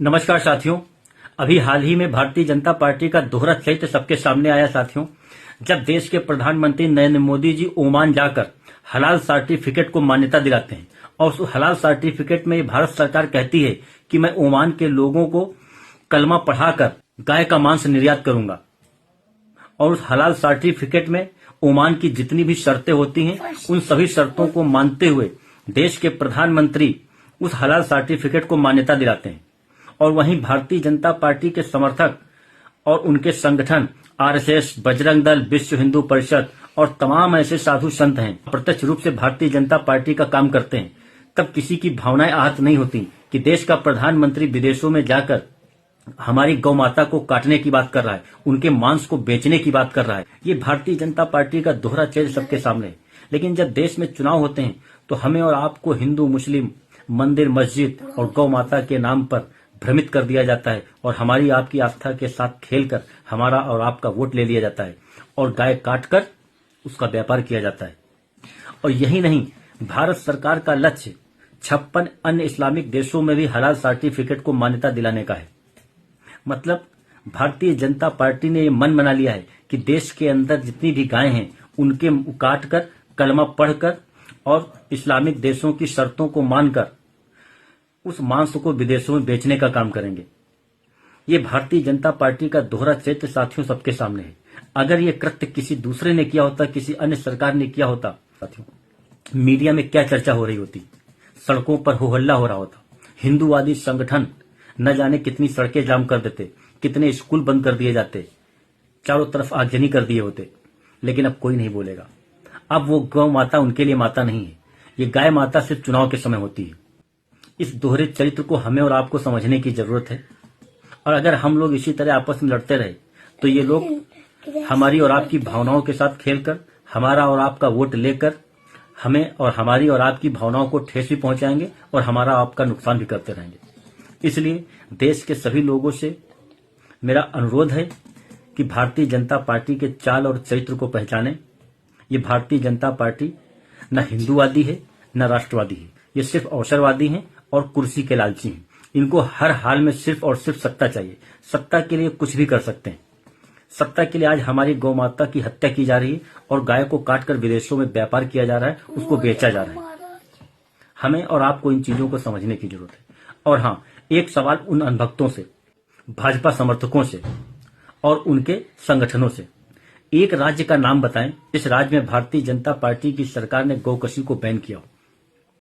नमस्कार साथियों। अभी हाल ही में भारतीय जनता पार्टी का दोहरा चरित्र सबके सामने आया साथियों। जब देश के प्रधानमंत्री नरेंद्र मोदी जी ओमान जाकर हलाल सर्टिफिकेट को मान्यता दिलाते हैं और उस हलाल सर्टिफिकेट में भारत सरकार कहती है कि मैं ओमान के लोगों को कलमा पढ़ाकर गाय का मांस निर्यात करूंगा, और उस हलाल सर्टिफिकेट में ओमान की जितनी भी शर्तें होती हैं उन सभी शर्तों को मानते हुए देश के प्रधानमंत्री उस हलाल सर्टिफिकेट को मान्यता दिलाते हैं। और वहीं भारतीय जनता पार्टी के समर्थक और उनके संगठन आरएसएस, बजरंग दल, विश्व हिंदू परिषद और तमाम ऐसे साधु संत हैं प्रत्यक्ष रूप से भारतीय जनता पार्टी का काम करते हैं, तब किसी की भावनाएं आहत नहीं होती कि देश का प्रधानमंत्री विदेशों में जाकर हमारी गौ माता को काटने की बात कर रहा है, उनके मांस को बेचने की बात कर रहा है। ये भारतीय जनता पार्टी का दोहरा चरित्र सबके सामने है। लेकिन जब देश में चुनाव होते हैं तो हमें और आपको हिंदू, मुस्लिम, मंदिर, मस्जिद और गौ माता के नाम पर भ्रमित कर दिया जाता है और हमारी आपकी आस्था के साथ खेलकर हमारा और आपका वोट ले लिया जाता है और गाय काटकर उसका व्यापार किया जाता है। और यही नहीं, भारत सरकार का लक्ष्य 56 अन्य इस्लामिक देशों में भी हलाल सर्टिफिकेट को मान्यता दिलाने का है। मतलब भारतीय जनता पार्टी ने ये मन बना लिया है कि देश के अंदर जितनी भी गायें हैं उनके काटकर, कलमा पढ़कर और इस्लामिक देशों की शर्तों को मानकर उस मांस को विदेशों में बेचने का काम करेंगे। ये भारतीय जनता पार्टी का दोहरा चरित्र साथियों सबके सामने है। अगर ये कृत्य किसी दूसरे ने किया होता, किसी अन्य सरकार ने किया होता साथियों, मीडिया में क्या चर्चा हो रही होती, सड़कों पर हो हल्ला हो रहा होता, हिंदूवादी संगठन न जाने कितनी सड़कें जाम कर देते, कितने स्कूल बंद कर दिए जाते, चारों तरफ आगजनी कर दिए होते। लेकिन अब कोई नहीं बोलेगा। अब वो गौ माता उनके लिए माता नहीं है, ये गाय माता सिर्फ चुनाव के समय होती है। इस दोहरे चरित्र को हमें और आपको समझने की जरूरत है। और अगर हम लोग इसी तरह आपस में लड़ते रहे तो ये लोग हमारी और आपकी भावनाओं के साथ खेलकर हमारा और आपका वोट लेकर हमें और हमारी और आपकी भावनाओं को ठेस भी पहुंचाएंगे और हमारा आपका नुकसान भी करते रहेंगे। इसलिए देश के सभी लोगों से मेरा अनुरोध है कि भारतीय जनता पार्टी के चाल और चरित्र को पहचानें। ये भारतीय जनता पार्टी न हिंदूवादी है न राष्ट्रवादी है, ये सिर्फ अवसरवादी हैं और कुर्सी के लालची हैं। इनको हर हाल में सिर्फ और सिर्फ सत्ता चाहिए। सत्ता के लिए कुछ भी कर सकते हैं। सत्ता के लिए आज हमारी गौ माता की हत्या की जा रही है और गाय को काटकर विदेशों में व्यापार किया जा रहा है, उसको बेचा जा रहा है। हमें और आपको इन चीजों को समझने की जरूरत है। और हाँ, एक सवाल उन अनभक्तों से, भाजपा समर्थकों से और उनके संगठनों से, एक राज्य का नाम बताएं जिस राज्य में भारतीय जनता पार्टी की सरकार ने गौकशी को बैन किया हो।